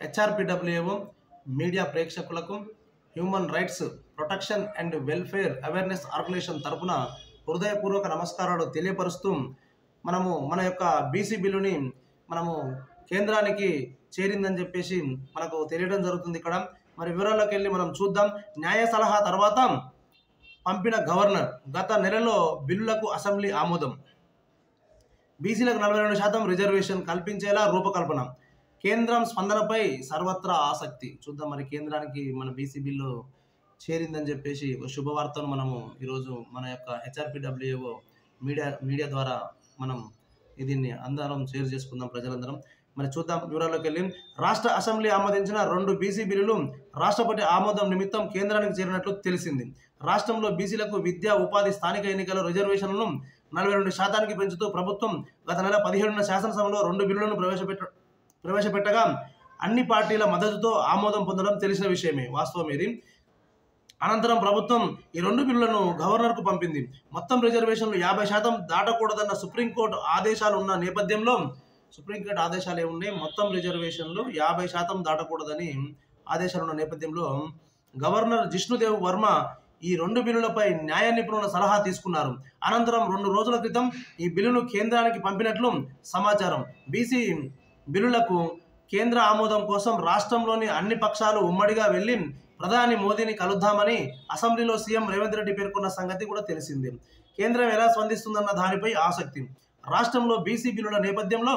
హెచ్ఆర్పిడబ్ల్యూఏఓ media ప్రేక్షకులకు human rights protection and welfare awareness organisation తరపున హృదయపూర్వక నమస్కారాలు తెలియపరుస్తూ మన యొక్క బీసీ బిల్లుని మనము కేంద్రానికి చేరిందని చెప్పేసి మనకు తెలియడం జరుగుతుంది. ఇక్కడ మరి వివరాల్లోకి వెళ్ళి మనం చూద్దాం. న్యాయ సలహా తర్వాత పంపిన గవర్నర్ గత నెలలో బిల్లులకు అసెంబ్లీ ఆమోదం. బీసీలకు 42% రిజర్వేషన్ కల్పించేలా రూపకల్పన. కేంద్రం స్పందనపై సర్వత్రా ఆసక్తి. చూద్దాం మరి కేంద్రానికి మన బీసీ బిల్లు చేరిందని చెప్పేసి ఒక శుభవార్తను మనము ఈరోజు మన యొక్క హెచ్ఆర్పిడబ్ల్యూఏఓ మీడియా ద్వారా మనం దీన్ని అందరం షేర్ చేసుకుందాం ప్రజలందరం. మరి చూద్దాం వివరాల్లోకి వెళ్ళి. రాష్ట్ర అసెంబ్లీ ఆమోదించిన 2 బీసీ బిల్లులు రాష్ట్రపతి ఆమోదం నిమిత్తం కేంద్రానికి చేరినట్లు తెలిసింది. రాష్ట్రంలో బీసీలకు విద్యా ఉపాధి స్థానిక ఎన్నికల రిజర్వేషన్లను 42% పెంచుతూ ప్రభుత్వం గత నెల 17న శాసనసభలో 2 బిల్లులను ప్రవేశపెట్టగా అన్ని పార్టీల మద్దతుతో ఆమోదం పొందడం తెలిసిన విషయమే, వాస్తవం ఇది. అనంతరం ప్రభుత్వం ఈ 2 బిల్లులను గవర్నర్కు పంపింది. మొత్తం రిజర్వేషన్లు 50% దాటకూడదన్న సుప్రీంకోర్టు ఆదేశాలు ఉన్న నేపథ్యంలో సుప్రీంకోర్టు ఆదేశాలు ఏమున్నాయి, మొత్తం రిజర్వేషన్లు 50% దాటకూడదని ఆదేశాలు ఉన్న నేపథ్యంలో గవర్నర్ జిష్ణుదేవ్ వర్మ ఈ 2 బిల్లులపై న్యాయ నిపుణుల సలహా తీసుకున్నారు. అనంతరం 2 రోజుల క్రితం ఈ బిల్లును కేంద్రానికి పంపినట్లు సమాచారం. బీసీ బిల్లులకు కేంద్ర ఆమోదం కోసం రాష్ట్రంలోని అన్ని పక్షాలు ఉమ్మడిగా వెళ్లి ప్రధాని మోదీని కలుద్దామని అసెంబ్లీలో సీఎం రేవంత్ రెడ్డి పేర్కొన్న సంగతి కూడా తెలిసింది. కేంద్రం ఎలా స్పందిస్తుందన్న దానిపై ఆసక్తి. రాష్ట్రంలో బీసీ బిల్లుల నేపథ్యంలో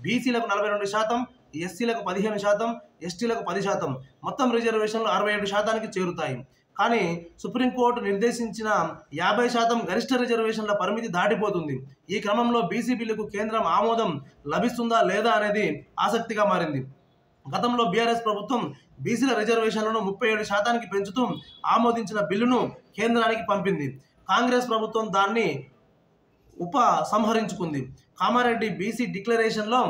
బీసీలకు 42%, ఎస్సీలకు 15%, ఎస్టీలకు 10%, మొత్తం రిజర్వేషన్లు 67%కి చేరుతాయి. కానీ సుప్రీంకోర్టు నిర్దేశించిన 50% గరిష్ట రిజర్వేషన్ల పరిమితి దాటిపోతుంది. ఈ క్రమంలో బీసీ బిల్లుకు కేంద్రం ఆమోదం లభిస్తుందా లేదా అనేది ఆసక్తిగా మారింది. గతంలో బీఆర్ఎస్ ప్రభుత్వం బీసీల రిజర్వేషన్లను 37%కి పెంచుతూ ఆమోదించిన బిల్లును కేంద్రానికి పంపింది. కాంగ్రెస్ ప్రభుత్వం దాన్ని ఉపసంహరించుకుంది. కామారెడ్డి బీసీ డిక్లరేషన్లో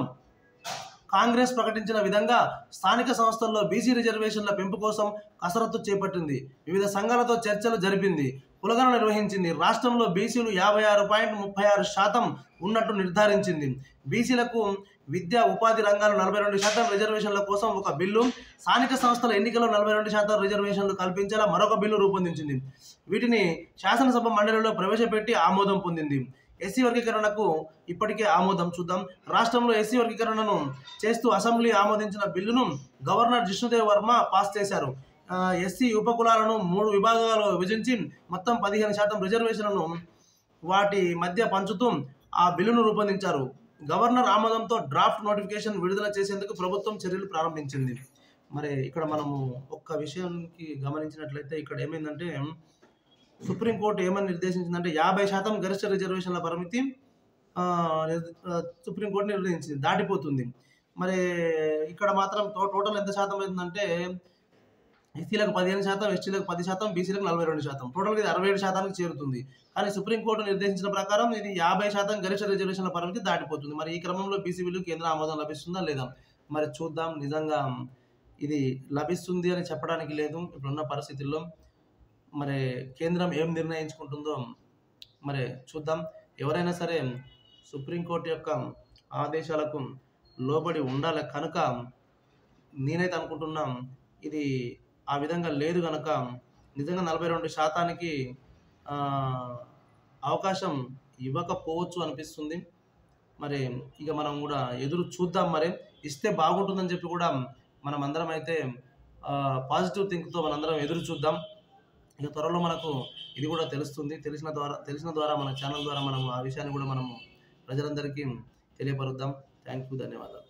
కాంగ్రెస్ ప్రకటించిన విధంగా స్థానిక సంస్థల్లో బీసీ రిజర్వేషన్ల పెంపు కోసం కసరత్తు చేపట్టింది. వివిధ సంఘాలతో చర్చలు జరిపింది, కులగణన నిర్వహించింది. రాష్ట్రంలో బీసీలు 56.36% ఉన్నట్టు నిర్ధారించింది. బీసీలకు విద్యా ఉపాధి రంగాలు 42% రిజర్వేషన్ల కోసం ఒక బిల్లు, స్థానిక సంస్థల ఎన్నికల్లో 42% రిజర్వేషన్లు కల్పించేలా మరొక బిల్లు రూపొందించింది. వీటిని శాసనసభ మండలిలో ప్రవేశపెట్టి ఆమోదం పొందింది. ఎస్సీ వర్గీకరణకు ఇప్పటికే ఆమోదం. చూద్దాం. రాష్ట్రంలో ఎస్సీ వర్గీకరణను చేస్తూ అసెంబ్లీ ఆమోదించిన బిల్లును గవర్నర్ జిష్ణుదేవ్ వర్మ పాస్ చేశారు. ఎస్సీ ఉపకులాలను 3 విభాగాలు విభజించి మొత్తం 15% రిజర్వేషన్లను వాటి మధ్య పంచుతూ ఆ బిల్లును రూపొందించారు. గవర్నర్ ఆమోదంతో డ్రాఫ్ట్ నోటిఫికేషన్ విడుదల చేసేందుకు ప్రభుత్వం చర్యలు ప్రారంభించింది. మరి ఇక్కడ మనము ఒక్క విషయానికి గమనించినట్లయితే ఇక్కడ ఏమైందంటే సుప్రీంకోర్టు ఏమని నిర్దేశించిందంటే 50% గరిష్ట రిజర్వేషన్ల పరిమితి సుప్రీంకోర్టు నిర్ణయించింది, దాటిపోతుంది. మరి ఇక్కడ మాత్రం టోటల్ ఎంత శాతం అవుతుందంటే ఎస్సీలకు 15%, ఎస్టీలకు 10%, బీసీలకు 42%, టోటల్గా ఇది 67%కి చేరుతుంది. కానీ సుప్రీంకోర్టు నిర్దేశించిన ప్రకారం ఇది 50% గరిష్ట రిజర్వేషన్ల పరిమితి దాటిపోతుంది. మరి ఈ క్రమంలో బీసీ బిల్లు కేంద్ర ఆమోదం లభిస్తుందా లేదా మరి చూద్దాం. నిజంగా ఇది లభిస్తుంది అని చెప్పడానికి లేదు ఇప్పుడున్న పరిస్థితుల్లో. మరి కేంద్రం ఏం నిర్ణయించుకుంటుందో మరి చూద్దాం. ఎవరైనా సరే సుప్రీంకోర్టు యొక్క ఆదేశాలకు లోబడి ఉండాలి కనుక నేనైతే అనుకుంటున్నా ఇది ఆ విధంగా లేదు కనుక నిజంగా 42%కి అవకాశం ఇవ్వకపోవచ్చు అనిపిస్తుంది. మరి ఇక మనం కూడా ఎదురు చూద్దాం. మరి ఇస్తే బాగుంటుందని చెప్పి కూడా మనం అందరం అయితే పాజిటివ్ థింక్తో మనందరం ఎదురు చూద్దాం. ఇక త్వరలో మనకు ఇది కూడా తెలుస్తుంది. తెలిసిన ద్వారా మన ఛానల్ ద్వారా మనం ఆ విషయాన్ని కూడా మనము ప్రజలందరికీ తెలియపరుద్దాం. థ్యాంక్ యూ, ధన్యవాదాలు.